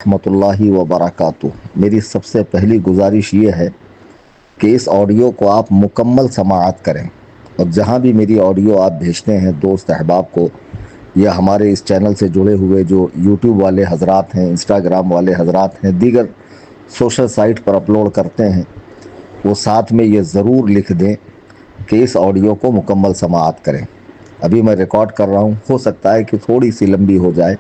رحمۃ اللہ وبرکاتہ۔ میری سب سے پہلی گزارش یہ ہے کہ اس آڈیو کو آپ مکمل سماعت کریں، اور جہاں بھی میری آڈیو آپ بھیجتے ہیں دوست احباب کو، یا ہمارے اس چینل سے جڑے ہوئے جو یوٹیوب والے حضرات ہیں، انسٹاگرام والے حضرات ہیں، دیگر سوشل سائٹ پر اپلوڈ کرتے ہیں، وہ ساتھ میں یہ ضرور لکھ دیں کہ اس آڈیو کو مکمل سماعت کریں۔ ابھی میں ریکارڈ کر رہا ہوں، ہو سکتا ہے کہ تھوڑی سی لمبی ہو جائے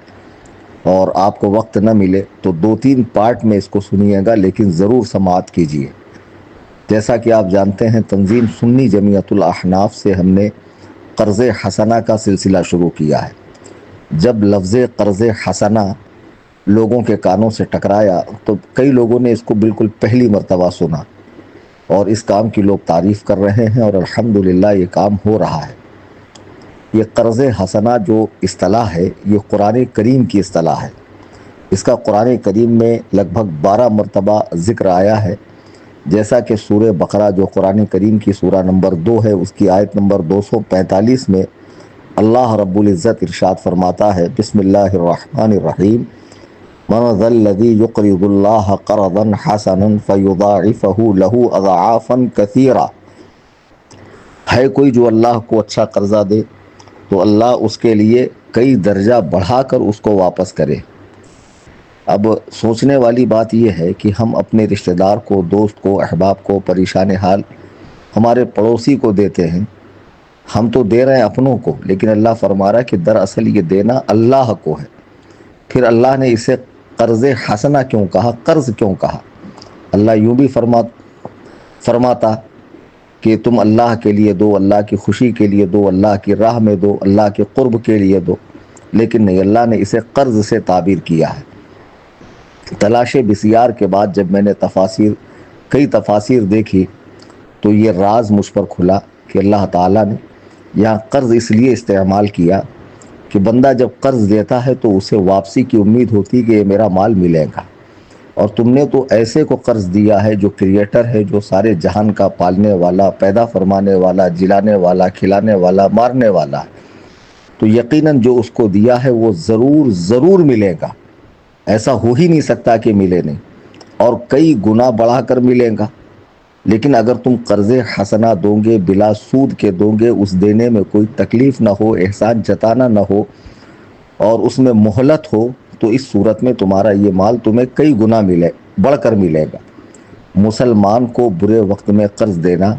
اور آپ کو وقت نہ ملے تو 2-3 پارٹ میں اس کو سنیے گا، لیکن ضرور سماعت کیجیے۔ جیسا کہ آپ جانتے ہیں، تنظیم سنی جمعیت الاحناف سے ہم نے قرض حسنہ کا سلسلہ شروع کیا ہے۔ جب لفظ قرض حسنہ لوگوں کے کانوں سے ٹکرایا تو کئی لوگوں نے اس کو بالکل پہلی مرتبہ سنا، اور اس کام کی لوگ تعریف کر رہے ہیں، اور الحمدللہ یہ کام ہو رہا ہے۔ یہ قرض حسنہ جو اصطلاح ہے، یہ قرآن کریم کی اصطلاح ہے۔ اس کا قرآن کریم میں لگ بھگ 12 مرتبہ ذکر آیا ہے، جیسا کہ سورہ بقرہ جو قرآن کریم کی سورہ نمبر 2 ہے، اس کی آیت نمبر 245 میں اللہ رب العزت ارشاد فرماتا ہے، بسم اللہ الرحمن الرحیم، من ذا الذی یقرض اللہ قرضا حسنا فیضاعفہ لہ اضعافا کثیرا۔ ہے کوئی جو اللہ کو اچھا قرضہ دے تو اللہ اس کے لیے کئی درجہ بڑھا کر اس کو واپس کرے۔ اب سوچنے والی بات یہ ہے کہ ہم اپنے رشتہ دار کو، دوست کو، احباب کو، پریشان حال ہمارے پڑوسی کو دیتے ہیں، ہم تو دے رہے ہیں اپنوں کو، لیکن اللہ فرما رہا ہے کہ دراصل یہ دینا اللہ کو ہے۔ پھر اللہ نے اسے قرض حسنہ کیوں کہا، قرض کیوں کہا؟ اللہ یوں بھی فرماتا کہ تم اللہ کے لیے دو، اللہ کی خوشی کے لیے دو، اللہ کی راہ میں دو، اللہ کے قرب کے لیے دو، لیکن نہیں، اللہ نے اسے قرض سے تعبیر کیا ہے۔ تلاش بسیار کے بعد جب میں نے کئی تفاسیر دیکھی تو یہ راز مجھ پر کھلا کہ اللہ تعالیٰ نے یہاں قرض اس لیے استعمال کیا کہ بندہ جب قرض دیتا ہے تو اسے واپسی کی امید ہوتی کہ یہ میرا مال ملے گا، اور تم نے تو ایسے کو قرض دیا ہے جو کریٹر ہے، جو سارے جہان کا پالنے والا، پیدا فرمانے والا، جلانے والا، کھلانے والا، مارنے والا ہے، تو یقیناً جو اس کو دیا ہے وہ ضرور ضرور ملے گا۔ ایسا ہو ہی نہیں سکتا کہ ملے نہیں، اور کئی گنا بڑھا کر ملے گا۔ لیکن اگر تم قرض حسنہ دو گے، بلا سود کے دو گے، اس دینے میں کوئی تکلیف نہ ہو، احسان جتانا نہ ہو، اور اس میں مہلت ہو، تو اس صورت میں تمہارا یہ مال تمہیں کئی گنا بڑھ کر ملے گا۔ مسلمان کو برے وقت میں قرض دینا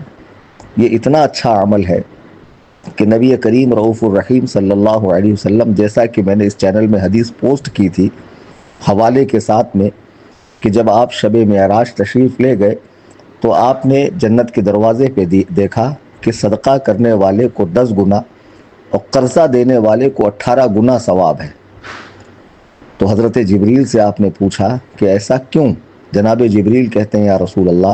یہ اتنا اچھا عمل ہے کہ نبی کریم رؤوف الرحیم صلی اللہ علیہ وسلم، جیسا کہ میں نے اس چینل میں حدیث پوسٹ کی تھی حوالے کے ساتھ میں، کہ جب آپ شب معراج تشریف لے گئے تو آپ نے جنت کے دروازے پہ دیکھا کہ صدقہ کرنے والے کو 10 گنا اور قرضہ دینے والے کو 18 گنا ثواب ہے۔ تو حضرت جبریل سے آپ نے پوچھا کہ ایسا کیوں؟ جناب جبریل کہتے ہیں، یا رسول اللہ،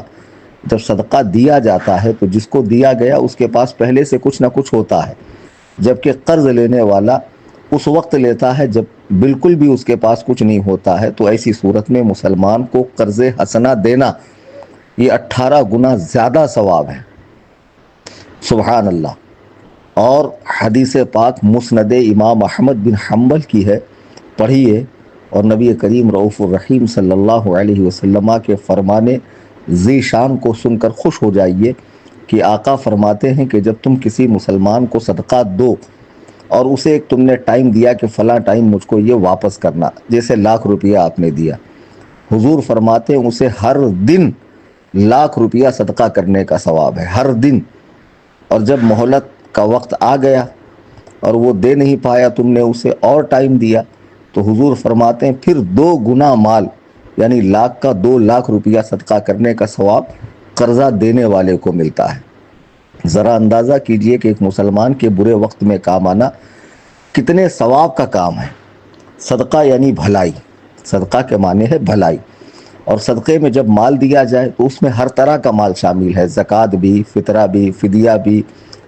جب صدقہ دیا جاتا ہے تو جس کو دیا گیا اس کے پاس پہلے سے کچھ نہ کچھ ہوتا ہے، جبکہ قرض لینے والا اس وقت لیتا ہے جب بالکل بھی اس کے پاس کچھ نہیں ہوتا ہے۔ تو ایسی صورت میں مسلمان کو قرض حسنہ دینا یہ 18 گنا زیادہ ثواب ہے۔ سبحان اللہ۔ اور حدیث پاک مسند امام احمد بن حنبل کی ہے، پڑھیے، اور نبی کریم رؤوف الرحیم صلی اللہ علیہ وسلم کے فرمانے ذی شان کو سن کر خوش ہو جائیے کہ آقا فرماتے ہیں کہ جب تم کسی مسلمان کو صدقہ دو اور اسے ایک تم نے ٹائم دیا کہ فلاں ٹائم مجھ کو یہ واپس کرنا، جیسے 1,00,000 روپیہ آپ نے دیا، حضور فرماتے ہیں اسے ہر دن 1,00,000 روپیہ صدقہ کرنے کا ثواب ہے، ہر دن۔ اور جب مہلت کا وقت آ گیا اور وہ دے نہیں پایا، تم نے اسے اور ٹائم دیا، تو حضور فرماتے ہیں پھر 2 گنا مال، یعنی 1,00,000 کا 2,00,000 روپیہ صدقہ کرنے کا ثواب قرضہ دینے والے کو ملتا ہے۔ ذرا اندازہ کیجئے کہ ایک مسلمان کے برے وقت میں کام آنا کتنے ثواب کا کام ہے۔ صدقہ یعنی بھلائی، صدقہ کے معنی ہے بھلائی، اور صدقے میں جب مال دیا جائے تو اس میں ہر طرح کا مال شامل ہے، زکوٰۃ بھی، فطرہ بھی، فدیہ بھی،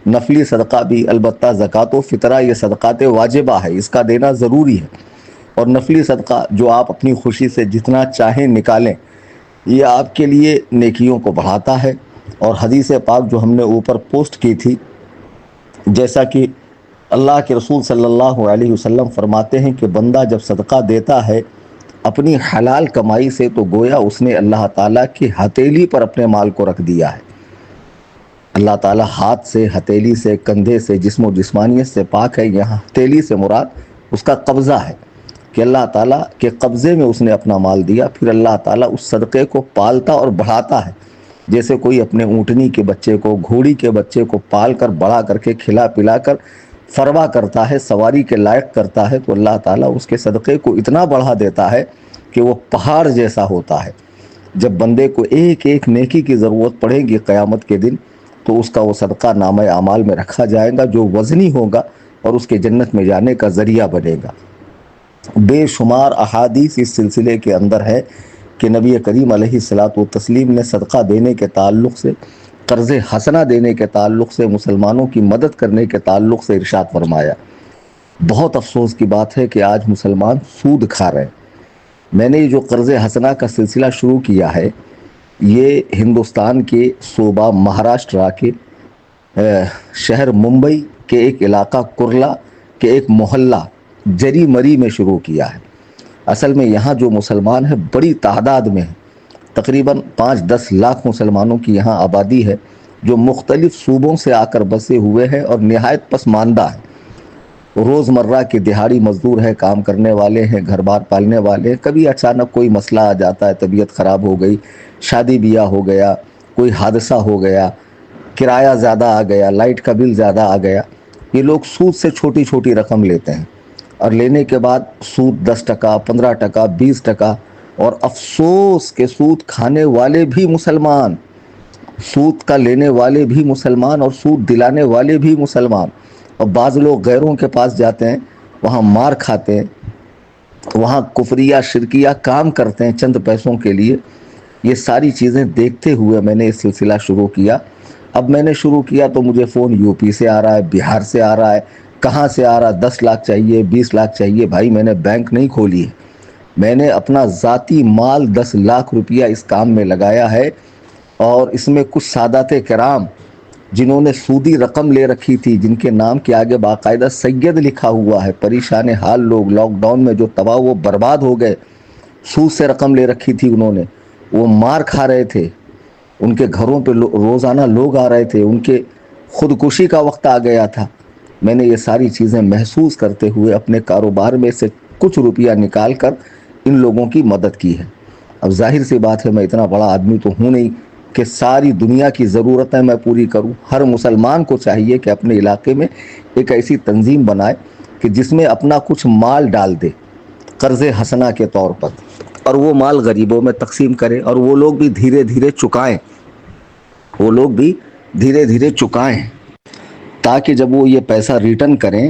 نفلی صدقہ بھی۔ البتہ زکوٰۃ و فطرہ یہ صدقات واجبہ ہے، اس کا دینا ضروری ہے، اور نفلی صدقہ جو آپ اپنی خوشی سے جتنا چاہیں نکالیں، یہ آپ کے لیے نیکیوں کو بڑھاتا ہے۔ اور حدیث پاک جو ہم نے اوپر پوسٹ کی تھی، جیسا کہ اللہ کے رسول صلی اللہ علیہ وسلم فرماتے ہیں کہ بندہ جب صدقہ دیتا ہے اپنی حلال کمائی سے، تو گویا اس نے اللہ تعالیٰ کی ہتھیلی پر اپنے مال کو رکھ دیا ہے۔ اللہ تعالیٰ ہاتھ سے، ہتھیلی سے، کندھے سے، جسم و جسمانیت سے پاک ہے۔ یہاں ہتھیلی سے مراد اس کا قبضہ ہے کہ اللہ تعالیٰ کے قبضے میں اس نے اپنا مال دیا، پھر اللہ تعالیٰ اس صدقے کو پالتا اور بڑھاتا ہے۔ جیسے کوئی اپنے اونٹنی کے بچے کو، گھوڑی کے بچے کو پال کر بڑا کر کے کھلا پلا کر فروا کرتا ہے، سواری کے لائق کرتا ہے، تو اللہ تعالیٰ اس کے صدقے کو اتنا بڑھا دیتا ہے کہ وہ پہاڑ جیسا ہوتا ہے۔ جب بندے کو ایک ایک نیکی کی ضرورت پڑے گی قیامت کے دن، تو اس کا وہ صدقہ نامہ اعمال میں رکھا جائے گا، جو وزنی ہوگا اور اس کے جنت میں جانے کا ذریعہ بنے گا۔ بے شمار احادیث اس سلسلے کے اندر ہے کہ نبی کریم علیہ الصلاۃ والتسلیم نے صدقہ دینے کے تعلق سے، قرض حسنہ دینے کے تعلق سے، مسلمانوں کی مدد کرنے کے تعلق سے ارشاد فرمایا۔ بہت افسوس کی بات ہے کہ آج مسلمان سود کھا رہے ہیں۔ میں نے یہ جو قرض حسنہ کا سلسلہ شروع کیا ہے، یہ ہندوستان کے صوبہ مہاراشٹرا کے شہر ممبئی کے ایک علاقہ کرلا کے ایک محلہ جری مری میں شروع کیا ہے۔ اصل میں یہاں جو مسلمان ہیں بڑی تعداد میں ہیں، تقریباً 5-10 لاکھ مسلمانوں کی یہاں آبادی ہے، جو مختلف صوبوں سے آ کر بسے ہوئے ہیں اور نہایت پسماندہ ہیں۔ روزمرہ کے دہاڑی مزدور ہیں، کام کرنے والے ہیں، گھر بار پالنے والے ہیں۔ کبھی اچانک کوئی مسئلہ آ جاتا ہے، طبیعت خراب ہو گئی، شادی بیاہ ہو گیا، کوئی حادثہ ہو گیا، کرایہ زیادہ آ گیا، لائٹ کا بل زیادہ آ گیا، یہ لوگ سود سے چھوٹی چھوٹی رقم لیتے ہیں، اور لینے کے بعد سود 10%، 15%، 20%، اور افسوس کہ سود کھانے والے بھی مسلمان، سود کا لینے والے بھی مسلمان، اور سود دلانے والے بھی مسلمان۔ اور بعض لوگ غیروں کے پاس جاتے ہیں، وہاں مار کھاتے ہیں، وہاں کفریہ شرکیہ کام کرتے ہیں چند پیسوں کے لیے۔ یہ ساری چیزیں دیکھتے ہوئے میں نے یہ سلسلہ شروع کیا۔ اب میں نے شروع کیا تو مجھے فون یو پی سے آ رہا ہے، بہار سے آ رہا ہے، کہاں سے آ رہا ہے، 10 لاکھ چاہیے، 20 لاکھ چاہیے۔ بھائی میں نے بینک نہیں کھولی ہے، میں نے اپنا ذاتی مال 10 لاکھ روپیہ اس کام میں لگایا ہے، اور اس میں کچھ سادات کرام جنہوں نے سودی رقم لے رکھی تھی، جن کے نام کے آگے باقاعدہ سید لکھا ہوا ہے، پریشان حال لوگ لاک ڈاؤن میں جو تباہ و برباد ہو گئے، سود سے رقم لے رکھی تھی انہوں نے، وہ مار کھا رہے تھے، ان کے گھروں پہ روزانہ لوگ آ رہے تھے، ان کے خودکشی کا وقت آ گیا تھا۔ میں نے یہ ساری چیزیں محسوس کرتے ہوئے اپنے کاروبار میں سے کچھ روپیہ نکال کر ان لوگوں کی مدد کی ہے۔ اب ظاہر سی بات ہے، میں اتنا بڑا آدمی تو ہوں نہیں کہ ساری دنیا کی ضرورتیں میں پوری کروں۔ ہر مسلمان کو چاہیے کہ اپنے علاقے میں ایک ایسی تنظیم بنائے کہ جس میں اپنا کچھ مال ڈال دے قرض حسنہ کے طور پر، اور وہ مال غریبوں میں تقسیم کرے، اور وہ لوگ بھی دھیرے دھیرے چکائیں، وہ لوگ بھی دھیرے دھیرے چکائیں، تاکہ جب وہ یہ پیسہ ریٹرن کریں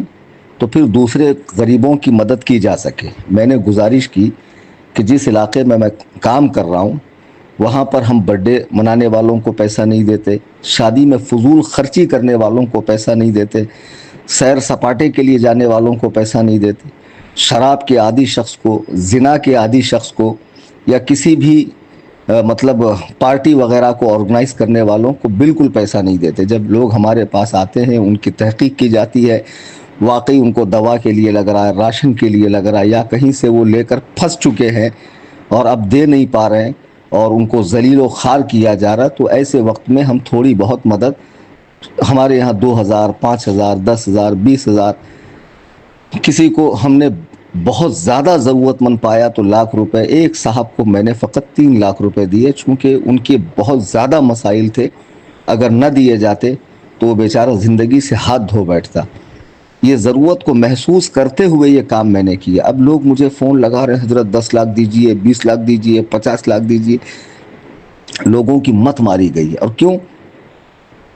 تو پھر دوسرے غریبوں کی مدد کی جا سکے۔ میں نے گزارش کی کہ جس علاقے میں میں کام کر رہا ہوں، وہاں پر ہم برتھ ڈے منانے والوں کو پیسہ نہیں دیتے، شادی میں فضول خرچی کرنے والوں کو پیسہ نہیں دیتے، سیر سپاٹے کے لیے جانے والوں کو پیسہ نہیں دیتے، شراب کے عادی شخص کو، زنا کے عادی شخص کو، یا کسی بھی مطلب پارٹی وغیرہ کو آرگنائز کرنے والوں کو بالکل پیسہ نہیں دیتے۔ جب لوگ ہمارے پاس آتے ہیں، ان کی تحقیق کی جاتی ہے، واقعی ان کو دوا کے لیے لگ رہا ہے، راشن کے لیے لگ رہا ہے، یا کہیں سے وہ لے کر پھنس چکے ہیں اور اب دے نہیں پا رہے ہیں، اور ان کو ذلیل و خوار کیا جا رہا، تو ایسے وقت میں ہم تھوڑی بہت مدد، ہمارے یہاں 2000، 5000، 10,000، 20,000، کسی کو ہم نے بہت زیادہ ضرورت مند پایا تو لاکھ روپے۔ ایک صاحب کو میں نے فقط 3 لاکھ روپے دیے، چونکہ ان کے بہت زیادہ مسائل تھے، اگر نہ دیے جاتے تو وہ بیچارہ زندگی سے ہاتھ دھو بیٹھتا۔ یہ ضرورت کو محسوس کرتے ہوئے یہ کام میں نے کیا۔ اب لوگ مجھے فون لگا رہے ہیں، حضرت 10 لاکھ دیجئے، 20 لاکھ دیجئے، 50 لاکھ دیجئے۔ لوگوں کی مت ماری گئی ہے۔ اور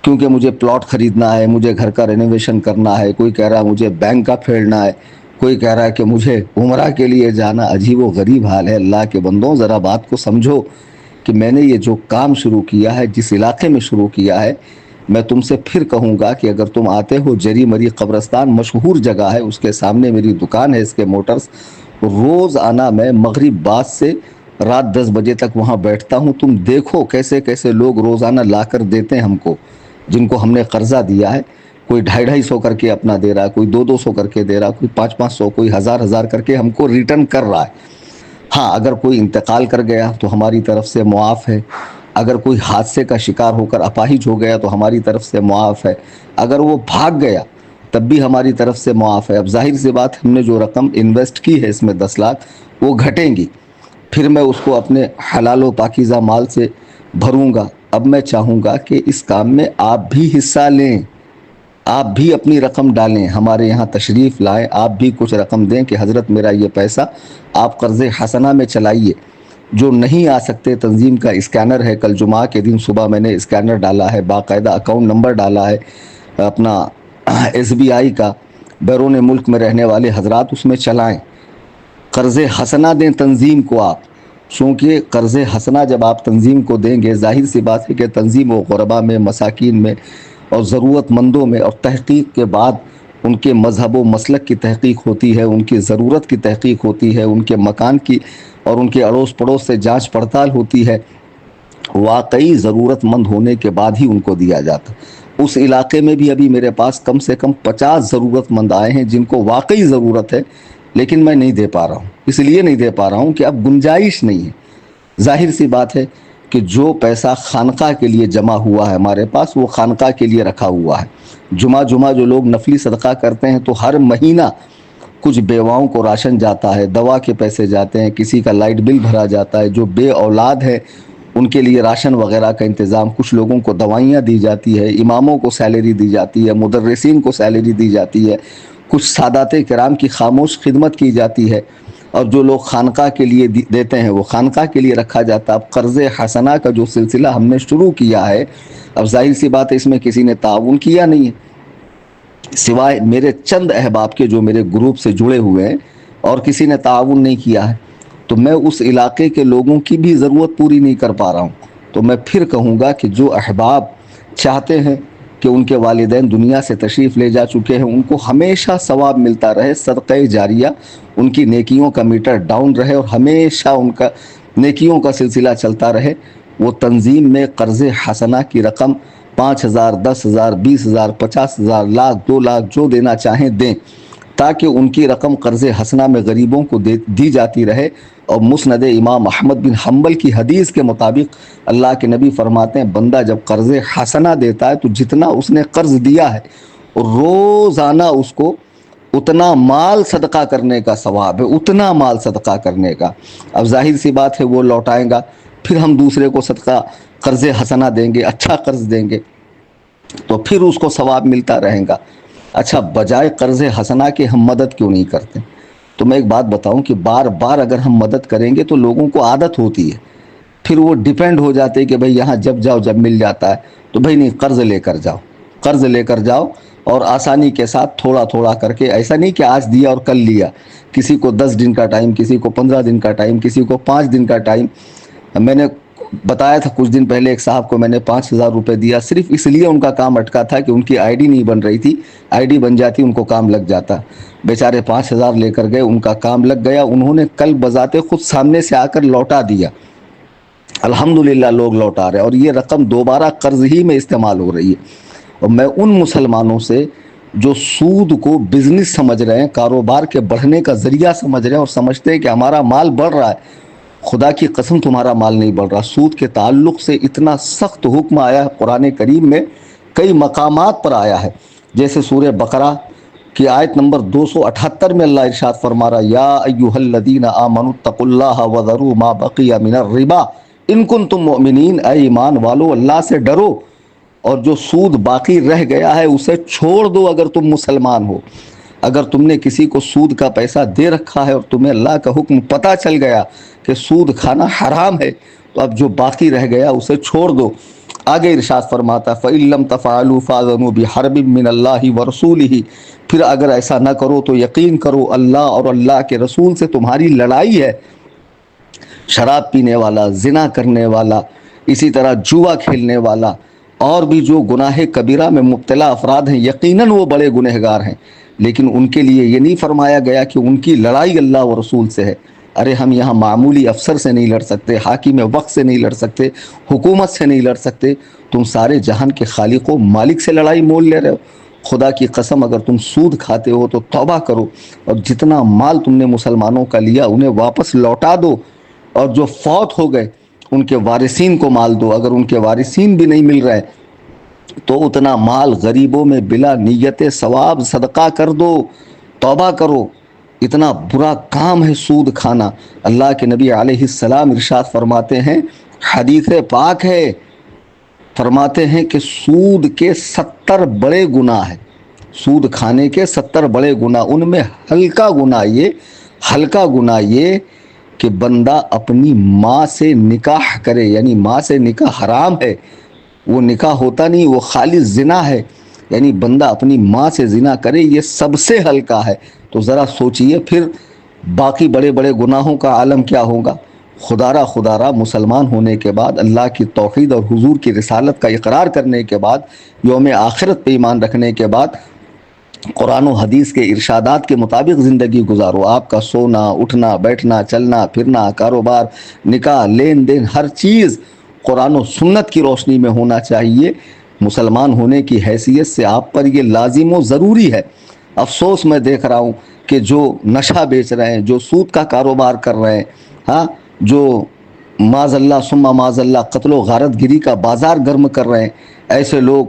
کیونکہ مجھے پلاٹ خریدنا ہے، مجھے گھر کا رینوویشن کرنا ہے، کوئی کہہ رہا ہے مجھے بینک کا پھیرنا ہے، کوئی کہہ رہا ہے کہ مجھے عمرہ کے لیے جانا۔ عجیب و غریب حال ہے۔ اللہ کے بندوں، ذرا بات کو سمجھو کہ میں نے یہ جو کام شروع کیا ہے، جس علاقے میں شروع کیا ہے، میں تم سے پھر کہوں گا کہ اگر تم آتے ہو، جری مری قبرستان مشہور جگہ ہے، اس کے سامنے میری دکان ہے اس کے موٹرز، روز آنا، میں مغرب بعد سے رات 10 بجے تک وہاں بیٹھتا ہوں۔ تم دیکھو کیسے کیسے لوگ روزانہ لا کر دیتے ہیں ہم کو، جن کو ہم نے قرضہ دیا ہے۔ کوئی 250 کر کے اپنا دے رہا ہے، کوئی 200 کر کے دے رہا ہے، کوئی 500، کوئی 1000 کر کے ہم کو ریٹرن کر رہا ہے۔ ہاں اگر کوئی انتقال کر گیا تو ہماری طرف سے معاف ہے، اگر کوئی حادثے کا شکار ہو کر اپاہج ہو گیا تو ہماری طرف سے معاف ہے، اگر وہ بھاگ گیا تب بھی ہماری طرف سے معاف ہے۔ اب ظاہر سی بات، ہم نے جو رقم انویسٹ کی ہے اس میں 10 لاکھ، وہ گھٹیں گی، پھر میں اس کو اپنے حلال و پاکیزہ مال سے بھروں گا۔ اب میں چاہوں گا کہ اس کام میں آپ بھی حصہ لیں، آپ بھی اپنی رقم ڈالیں، ہمارے یہاں تشریف لائیں، آپ بھی کچھ رقم دیں کہ حضرت میرا یہ پیسہ آپ قرض حسنہ میں چلائیے۔ جو نہیں آ سکتے، تنظیم کا اسکینر ہے، کل جمعہ کے دن صبح میں نے اسکینر ڈالا ہے، باقاعدہ اکاؤنٹ نمبر ڈالا ہے اپنا SBI کا، بیرون ملک میں رہنے والے حضرات اس میں چلائیں، قرض حسنہ دیں تنظیم کو آپ، چونکہ قرض حسنہ جب آپ تنظیم کو دیں گے، ظاہر سی بات ہے کہ تنظیم و غربا میں، مساکین میں اور ضرورت مندوں میں، اور تحقیق کے بعد ان کے مذہب و مسلک کی تحقیق ہوتی ہے، ان کی ضرورت کی تحقیق ہوتی ہے، ان کے مکان کی اور ان کے اڑوس پڑوس سے جانچ پڑتال ہوتی ہے، واقعی ضرورت مند ہونے کے بعد ہی ان کو دیا جاتا۔ اس علاقے میں بھی ابھی میرے پاس کم سے کم 50 ضرورت مند آئے ہیں جن کو واقعی ضرورت ہے، لیکن میں نہیں دے پا رہا ہوں۔ اس لیے نہیں دے پا رہا ہوں کہ اب گنجائش نہیں ہے۔ ظاہر سی بات ہے کہ جو پیسہ خانقاہ کے لیے جمع ہوا ہے ہمارے پاس، وہ خانقاہ کے لیے رکھا ہوا ہے۔ جمعہ جو لوگ نفلی صدقہ کرتے ہیں تو ہر مہینہ کچھ بیواؤں کو راشن جاتا ہے، دوا کے پیسے جاتے ہیں، کسی کا لائٹ بل بھرا جاتا ہے، جو بے اولاد ہے ان کے لیے راشن وغیرہ کا انتظام، کچھ لوگوں کو دوائیاں دی جاتی ہے، اماموں کو سیلری دی جاتی ہے، مدرسین کو سیلری دی جاتی ہے، کچھ سادات کرام کی خاموش خدمت کی جاتی ہے، اور جو لوگ خانقاہ کے لیے دیتے ہیں وہ خانقاہ کے لیے رکھا جاتا ہے۔ اب قرض حسنہ کا جو سلسلہ ہم نے شروع کیا ہے، اب ظاہر سی بات ہے اس میں کسی نے تعاون کیا نہیں ہے سوائے میرے چند احباب کے جو میرے گروپ سے جڑے ہوئے ہیں، اور کسی نے تعاون نہیں کیا ہے، تو میں اس علاقے کے لوگوں کی بھی ضرورت پوری نہیں کر پا رہا ہوں۔ تو میں پھر کہوں گا کہ جو احباب چاہتے ہیں کہ ان کے والدین دنیا سے تشریف لے جا چکے ہیں، ان کو ہمیشہ ثواب ملتا رہے، صدقہ جاریہ، ان کی نیکیوں کا میٹر ڈاؤن رہے اور ہمیشہ ان کا نیکیوں کا سلسلہ چلتا رہے، وہ تنظیم میں قرض حسنہ کی رقم 5,000، 10,000، 20,000، 50,000، لاکھ، 2 لاکھ جو دینا چاہیں دیں، تاکہ ان کی رقم قرض حسنہ میں غریبوں کو دی جاتی رہے۔ اور مسند امام احمد بن حنبل کی حدیث کے مطابق اللہ کے نبی فرماتے ہیں، بندہ جب قرض حسنہ دیتا ہے تو جتنا اس نے قرض دیا ہے روزانہ اس کو اتنا مال صدقہ کرنے کا ثواب ہے، اتنا مال صدقہ کرنے کا۔ اب ظاہر سی بات ہے وہ لوٹائیں گا، پھر ہم دوسرے کو صدقہ قرض حسنہ دیں گے، اچھا قرض دیں گے تو پھر اس کو ثواب ملتا رہے گا۔ اچھا، بجائے قرض حسنہ کے ہم مدد کیوں نہیں کرتے؟ تو میں ایک بات بتاؤں کہ بار بار اگر ہم مدد کریں گے تو لوگوں کو عادت ہوتی ہے، پھر وہ ڈیپینڈ ہو جاتے ہیں کہ بھئی یہاں جب جاؤ جب مل جاتا ہے، تو بھئی نہیں، قرض لے کر جاؤ، قرض لے کر جاؤ، اور آسانی کے ساتھ تھوڑا تھوڑا کر کے، ایسا نہیں کہ آج دیا اور کل لیا، کسی کو 10 دن کا ٹائم، کسی کو 15 دن کا ٹائم، کسی کو 5 دن کا ٹائم۔ میں نے بتایا تھا کچھ دن پہلے ایک صاحب کو میں نے 5,000 روپے دیا، صرف اس لیے ان کا کام اٹکا تھا کہ ان کی آئی ڈی نہیں بن رہی تھی، آئی ڈی بن جاتی ان کو کام لگ جاتا، بیچارے 5,000 لے کر گئے، ان کا کام لگ گیا، انہوں نے کل بذات خود سامنے سے آ کر لوٹا دیا، الحمدللہ لوگ لوٹا رہے ہیں، اور یہ رقم دوبارہ قرض ہی میں استعمال ہو رہی ہے۔ اور میں ان مسلمانوں سے جو سود کو بزنس سمجھ رہے ہیں، کاروبار کے بڑھنے کا ذریعہ سمجھ رہے ہیں، اور سمجھتے ہیں کہ ہمارا مال بڑھ رہا ہے، خدا کی قسم تمہارا مال نہیں بڑھ رہا۔ سود کے تعلق سے اتنا سخت حکم آیا ہے قرآن کریم میں، کئی مقامات پر آیا ہے، جیسے سورہ بقرہ کی آیت نمبر 278 میں اللہ ارشاد فرما رہا، یا ایھا الذین آمنوا اتقوا اللہ وذروا ما بقی من الربا ان کنتم مؤمنین، اے ایمان والو اللہ سے ڈرو، اور جو سود باقی رہ گیا ہے اسے چھوڑ دو اگر تم مسلمان ہو۔ اگر تم نے کسی کو سود کا پیسہ دے رکھا ہے اور تمہیں اللہ کا حکم پتہ چل گیا کہ سود کھانا حرام ہے، تو اب جو باقی رہ گیا اسے چھوڑ دو۔ آگے ارشاد فرماتا فَإِن لَّمْ تَفْعَلُوا فَأْذَنُوا بِحَرْبٍ مِّنَ اللَّهِ وَرَسُولِهِ، پھر اگر ایسا نہ کرو تو یقین کرو اللہ اور اللہ کے رسول سے تمہاری لڑائی ہے۔ شراب پینے والا، زنا کرنے والا، اسی طرح جوا کھیلنے والا، اور بھی جو گناہ کبیرہ میں مبتلا افراد ہیں، یقیناً وہ بڑے گنہگار ہیں، لیکن ان کے لیے یہ نہیں فرمایا گیا کہ ان کی لڑائی اللہ و رسول سے ہے۔ ارے ہم یہاں معمولی افسر سے نہیں لڑ سکتے، حاکم وقت سے نہیں لڑ سکتے، حکومت سے نہیں لڑ سکتے، تم سارے جہان کے خالق و مالک سے لڑائی مول لے رہے ہو۔ خدا کی قسم اگر تم سود کھاتے ہو تو توبہ کرو، اور جتنا مال تم نے مسلمانوں کا لیا انہیں واپس لوٹا دو، اور جو فوت ہو گئے ان کے وارثین کو مال دو، اگر ان کے وارثین بھی نہیں مل رہے تو اتنا مال غریبوں میں بلا نیت ثواب صدقہ کر دو، توبہ کرو۔ اتنا برا کام ہے سود کھانا۔ اللہ کے نبی علیہ السلام ارشاد فرماتے ہیں، حدیث پاک ہے، فرماتے ہیں کہ سود کے 70 بڑے گناہ ہیں، سود کھانے کے 70 بڑے گناہ، ان میں ہلکا گناہ یہ کہ بندہ اپنی ماں سے نکاح کرے، یعنی ماں سے نکاح حرام ہے، وہ نکاح ہوتا نہیں، وہ خالی زنا ہے، یعنی بندہ اپنی ماں سے زنا کرے، یہ سب سے ہلکا ہے۔ تو ذرا سوچئے پھر باقی بڑے بڑے گناہوں کا عالم کیا ہوگا۔ خدا را مسلمان ہونے کے بعد، اللہ کی توحید اور حضور کی رسالت کا اقرار کرنے کے بعد، یوم آخرت پہ ایمان رکھنے کے بعد، قرآن و حدیث کے ارشادات کے مطابق زندگی گزارو۔ آپ کا سونا، اٹھنا، بیٹھنا، چلنا پھرنا، کاروبار، نکاح، لین دین، ہر چیز قرآن و سنت کی روشنی میں ہونا چاہیے۔ مسلمان ہونے کی حیثیت سے آپ پر یہ لازم و ضروری ہے۔ افسوس میں دیکھ رہا ہوں کہ جو نشہ بیچ رہے ہیں، جو سود کا کاروبار کر رہے ہیں، ہاں، جو معاذ اللہ ثم معاذ اللہ قتل و غارت گری کا بازار گرم کر رہے ہیں، ایسے لوگ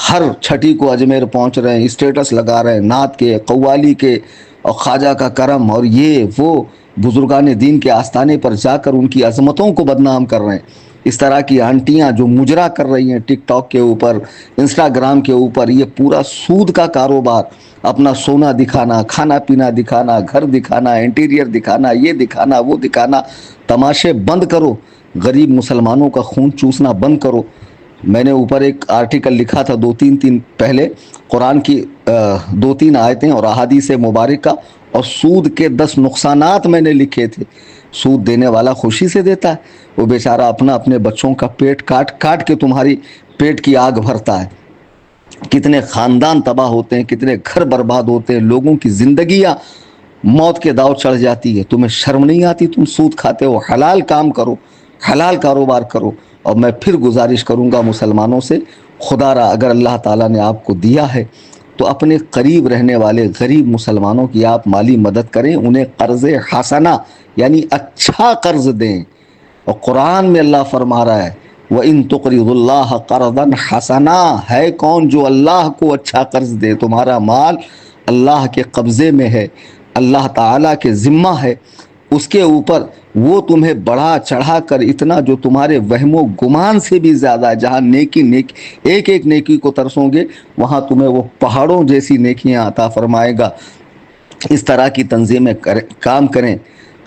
ہر چھٹی کو اجمیر پہنچ رہے ہیں، اسٹیٹس لگا رہے ہیں نعت کے، قوالی کے، اور خواجہ کا کرم، اور یہ وہ بزرگان دین کے آستانے پر جا کر ان کی عظمتوں کو بدنام کر رہے ہیں۔ اس طرح کی آنٹیاں جو مجرا کر رہی ہیں ٹک ٹاک کے اوپر، انسٹاگرام کے اوپر، یہ پورا سود کا کاروبار، اپنا سونا دکھانا، کھانا پینا دکھانا، گھر دکھانا، انٹیریئر دکھانا، یہ دکھانا وہ دکھانا، تماشے بند کرو، غریب مسلمانوں کا خون چوسنا بند کرو۔ میں نے اوپر ایک آرٹیکل لکھا تھا 2-3 دن پہلے، قرآن کی 2-3 آیتیں اور احادیث مبارکہ اور سود کے 10 نقصانات میں نے لکھے تھے۔ سود دینے والا خوشی سے دیتا ہے، وہ بیچارہ اپنے بچوں کا پیٹ کاٹ کے تمہاری پیٹ کی آگ بھرتا ہے۔ کتنے خاندان تباہ ہوتے ہیں، کتنے گھر برباد ہوتے ہیں، لوگوں کی زندگیاں موت کے داؤ چڑھ جاتی ہے۔ تمہیں شرم نہیں آتی؟ تم سود کھاتے ہو۔ حلال کام کرو، حلال کاروبار کرو۔ اور میں پھر گزارش کروں گا مسلمانوں سے، خدا را اگر اللہ تعالیٰ نے آپ کو دیا ہے تو اپنے قریب رہنے والے غریب مسلمانوں کی آپ مالی مدد کریں، انہیں قرض حسنہ یعنی اچھا قرض دیں۔ اور قرآن میں اللہ فرما رہا ہے وَإِن تُقْرِضُوا اللَّهَ قَرْضًا حَسَنًا، ہے کون جو اللہ کو اچھا قرض دے؟ تمہارا مال اللہ کے قبضے میں ہے، اللہ تعالیٰ کے ذمہ ہے، اس کے اوپر وہ تمہیں بڑھا چڑھا کر اتنا جو تمہارے وہم و گمان سے بھی زیادہ ہے، جہاں نیکی ایک ایک نیکی کو ترسو گے وہاں تمہیں وہ پہاڑوں جیسی نیکیاں عطا فرمائے گا۔ اس طرح کی تنظیمیں کام کریں۔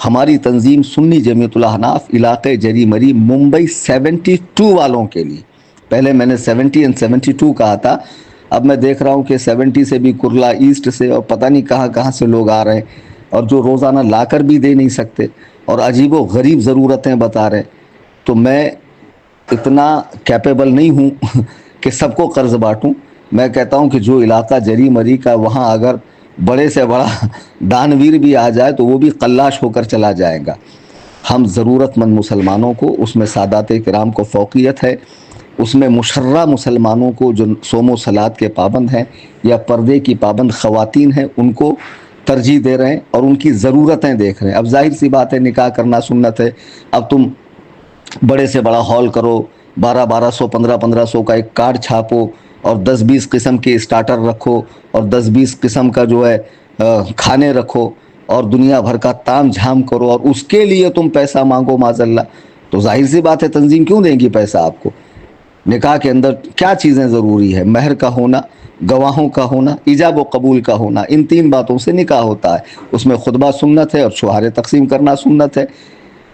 ہماری تنظیم سنی جمعیت الاحناف علاقے جری مری ممبئی 72 والوں کے لیے، پہلے میں نے 70 اور 72 کہا تھا، اب میں دیکھ رہا ہوں کہ 70 سے بھی کرلا ایسٹ سے اور پتہ نہیں کہاں سے لوگ آ رہے ہیں، اور جو روزانہ لا کر بھی دے نہیں سکتے اور عجیب و غریب ضرورتیں بتا رہے ہیں۔ تو میں اتنا کیپیبل نہیں ہوں کہ سب کو قرض بانٹوں۔ میں کہتا ہوں کہ جو علاقہ جری مری کا، وہاں اگر بڑے سے بڑا دانویر بھی آ جائے تو وہ بھی قلاش ہو کر چلا جائے گا۔ ہم ضرورت مند مسلمانوں کو، اس میں سادات کرام کو فوقیت ہے، اس میں مشرہ مسلمانوں کو جو صوم و صلات کے پابند ہیں یا پردے کی پابند خواتین ہیں، ان کو ترجیح دے رہے ہیں اور ان کی ضرورتیں دیکھ رہے ہیں۔ اب ظاہر سی بات ہے نکاح کرنا سنت ہے، اب تم بڑے سے بڑا ہال کرو، 1200 1500 کا ایک کارڈ چھاپو اور 10-20 قسم کے اسٹارٹر رکھو اور 10-20 قسم کا جو ہے کھانے رکھو اور دنیا بھر کا تام جھام کرو، اور اس کے لیے تم پیسہ مانگو معاذ اللہ، تو ظاہر سی بات ہے تنظیم کیوں دیں گی پیسہ آپ کو؟ نکاح کے اندر کیا چیزیں ضروری ہے؟ مہر کا ہونا، گواہوں کا ہونا، ایجاب و قبول کا ہونا، ان 3 باتوں سے نکاح ہوتا ہے۔ اس میں خطبہ سنت ہے اور شوہر تقسیم کرنا سنت ہے۔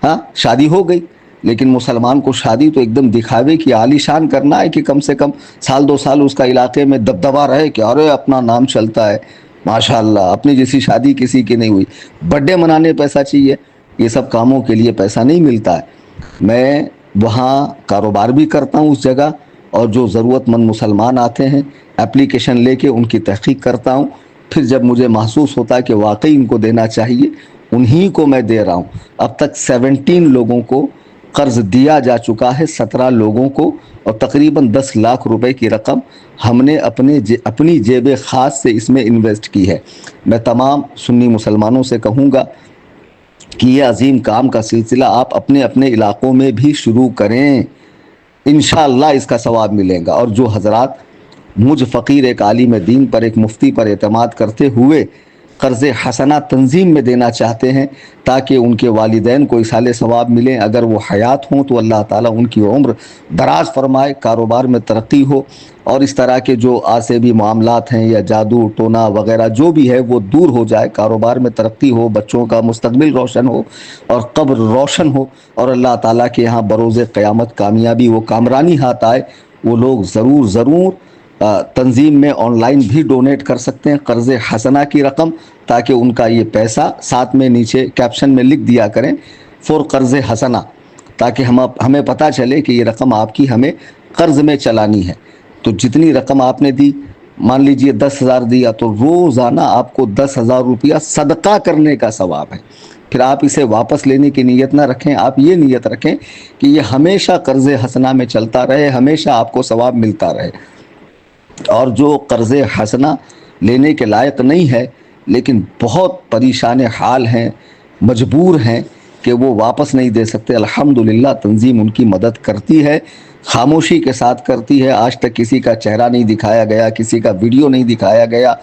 ہاں، شادی ہو گئی، لیکن مسلمان کو شادی تو ایک دم دکھاوے کی عالی شان کرنا ہے کہ کم سے کم سال 2 سال اس کا علاقے میں دبدبا رہے کہ ارے اپنا نام چلتا ہے، ماشاءاللہ اپنی جیسی شادی کسی کی نہیں ہوئی۔ برتھ ڈے منانے پیسہ چاہیے، یہ سب کاموں کے لیے پیسہ نہیں ملتا ہے۔ میں وہاں کاروبار بھی کرتا ہوں اس جگہ، اور جو ضرورت مند مسلمان آتے ہیں اپلیکیشن لے کے ان کی تحقیق کرتا ہوں، پھر جب مجھے محسوس ہوتا ہے کہ واقعی ان کو دینا چاہیے، انہی کو میں دے رہا ہوں۔ اب تک 17 لوگوں کو قرض دیا جا چکا ہے 17 لوگوں کو، اور تقریباً 10 لاکھ روپے کی رقم ہم نے اپنی جیب خاص سے اس میں انویسٹ کی ہے۔ میں تمام سنی مسلمانوں سے کہوں گا کہ یہ عظیم کام کا سلسلہ آپ اپنے اپنے علاقوں میں بھی شروع کریں، انشاءاللہ اس کا ثواب ملے گا۔ اور جو حضرات مجھ فقیر ایک عالم دین پر، ایک مفتی پر اعتماد کرتے ہوئے قرض حسنہ تنظیم میں دینا چاہتے ہیں تاکہ ان کے والدین کو اصحال ثواب ملیں، اگر وہ حیات ہوں تو اللہ تعالیٰ ان کی عمر دراز فرمائے، کاروبار میں ترقی ہو، اور اس طرح کے جو آسیبی معاملات ہیں یا جادو ٹونا وغیرہ جو بھی ہے وہ دور ہو جائے، کاروبار میں ترقی ہو، بچوں کا مستقبل روشن ہو اور قبر روشن ہو، اور اللہ تعالیٰ کے یہاں بروز قیامت کامیابی و کامرانی ہاتھ آئے۔ وہ لوگ ضرور تنظیم میں آن لائن بھی ڈونیٹ کر سکتے ہیں قرض حسنہ کی رقم، تاکہ ان کا یہ پیسہ ساتھ میں نیچے کیپشن میں لکھ دیا کریں فور قرض حسنہ، تاکہ ہمیں پتہ چلے کہ یہ رقم آپ کی ہمیں قرض میں چلانی ہے۔ تو جتنی رقم آپ نے دی، مان لیجئے 10,000 دیا، تو روزانہ آپ کو 10,000 روپیہ صدقہ کرنے کا ثواب ہے۔ پھر آپ اسے واپس لینے کی نیت نہ رکھیں، آپ یہ نیت رکھیں کہ یہ ہمیشہ قرض حسنہ میں چلتا رہے، ہمیشہ آپ کو ثواب ملتا رہے۔ اور جو قرض حسنہ لینے کے لائق نہیں ہے لیکن بہت پریشان حال ہیں، مجبور ہیں کہ وہ واپس نہیں دے سکتے، الحمدللہ تنظیم ان کی مدد کرتی ہے، خاموشی کے ساتھ کرتی ہے۔ آج تک کسی کا چہرہ نہیں دکھایا گیا، کسی کا ویڈیو نہیں دکھایا گیا۔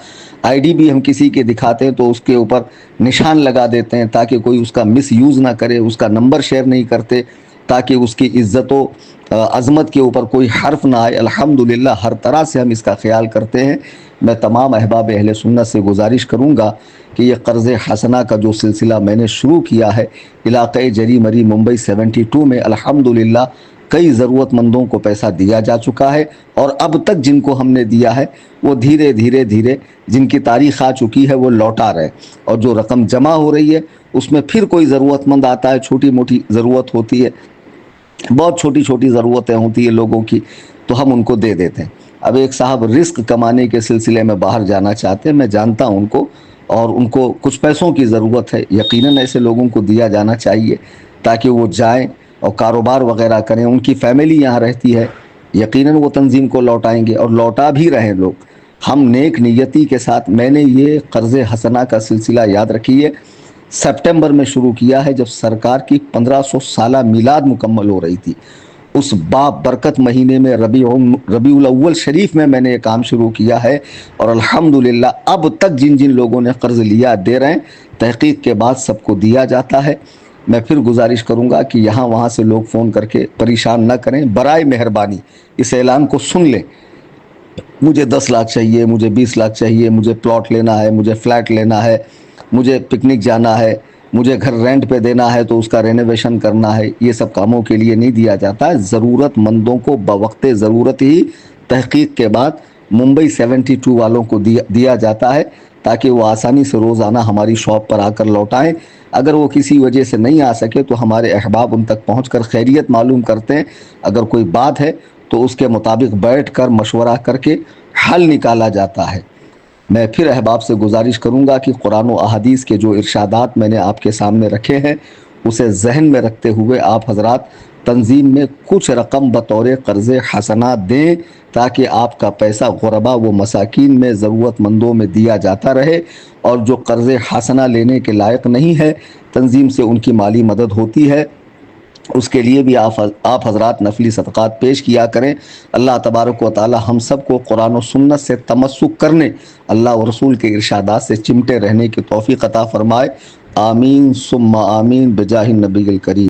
آئی ڈی بھی ہم کسی کے دکھاتے ہیں تو اس کے اوپر نشان لگا دیتے ہیں تاکہ کوئی اس کا مس یوز نہ کرے، اس کا نمبر شیئر نہیں کرتے تاکہ اس کی عزت و عظمت کے اوپر کوئی حرف نہ آئے۔ الحمدللہ ہر طرح سے ہم اس کا خیال کرتے ہیں۔ میں تمام احباب اہل سنت سے گزارش کروں گا کہ یہ قرض حسنہ کا جو سلسلہ میں نے شروع کیا ہے علاقۂ جری مری ممبئی 72 میں، الحمدللہ کئی ضرورت مندوں کو پیسہ دیا جا چکا ہے، اور اب تک جن کو ہم نے دیا ہے وہ دھیرے دھیرے جن کی تاریخ آ چکی ہے وہ لوٹا رہے، اور جو رقم جمع ہو رہی ہے اس میں پھر کوئی ضرورت مند آتا ہے، چھوٹی موٹی ضرورت ہوتی ہے، بہت چھوٹی ضرورتیں ہوتی ہیں لوگوں کی، تو ہم ان کو دے دیتے ہیں۔ اب ایک صاحب رزق کمانے کے سلسلے میں باہر جانا چاہتے ہیں، میں جانتا ہوں ان کو، اور ان کو کچھ پیسوں کی ضرورت ہے، یقیناً ایسے لوگوں کو دیا جانا چاہیے تاکہ وہ جائیں اور کاروبار وغیرہ کریں۔ ان کی فیملی یہاں رہتی ہے، یقیناً وہ تنظیم کو لوٹائیں گے اور لوٹا بھی رہیں لوگ۔ ہم نیک نیتی کے ساتھ، میں نے یہ قرض حسنہ کا سلسلہ یاد رکھیے سپٹمبر میں شروع کیا ہے، جب سرکار کی 1500 سالہ میلاد مکمل ہو رہی تھی۔ اس برکت مہینے میں ربیع الاول شریف میں نے یہ کام شروع کیا ہے، اور الحمدللہ اب تک جن لوگوں نے قرض لیا دے رہے ہیں، تحقیق کے بعد سب کو دیا جاتا ہے۔ میں پھر گزارش کروں گا کہ یہاں وہاں سے لوگ فون کر کے پریشان نہ کریں، برائے مہربانی اس اعلان کو سن لیں۔ مجھے 10 لاکھ چاہیے، مجھے 20 لاکھ چاہیے، مجھے پلاٹ لینا ہے، مجھے فلیٹ لینا ہے، مجھے پکنک جانا ہے، مجھے گھر رینٹ پہ دینا ہے تو اس کا رینوویشن کرنا ہے، یہ سب کاموں کے لیے نہیں دیا جاتا ہے۔ ضرورت مندوں کو بوقت ضرورت ہی تحقیق کے بعد ممبئی 72 والوں کو دیا جاتا ہے تاکہ وہ آسانی سے روزانہ ہماری شاپ پر آ کر لوٹائیں۔ اگر وہ کسی وجہ سے نہیں آ سکے تو ہمارے احباب ان تک پہنچ کر خیریت معلوم کرتے ہیں، اگر کوئی بات ہے تو اس کے مطابق بیٹھ کر مشورہ کر کے حل نکالا جاتا ہے۔ میں پھر احباب سے گزارش کروں گا کہ قرآن و احادیث کے جو ارشادات میں نے آپ کے سامنے رکھے ہیں اسے ذہن میں رکھتے ہوئے آپ حضرات تنظیم میں کچھ رقم بطور قرض حسنہ دیں تاکہ آپ کا پیسہ غربا و مساکین میں ضرورت مندوں میں دیا جاتا رہے، اور جو قرض حسنہ لینے کے لائق نہیں ہے تنظیم سے ان کی مالی مدد ہوتی ہے، اس کے لیے بھی آپ حضرات نفلی صدقات پیش کیا کریں۔ اللہ تبارک و تعالی ہم سب کو قرآن و سنت سے تمسک کرنے، اللہ و رسول کے ارشادات سے چمٹے رہنے کی توفیق عطا فرمائے۔ آمین ثم آمین بجاہ النبی الکریم۔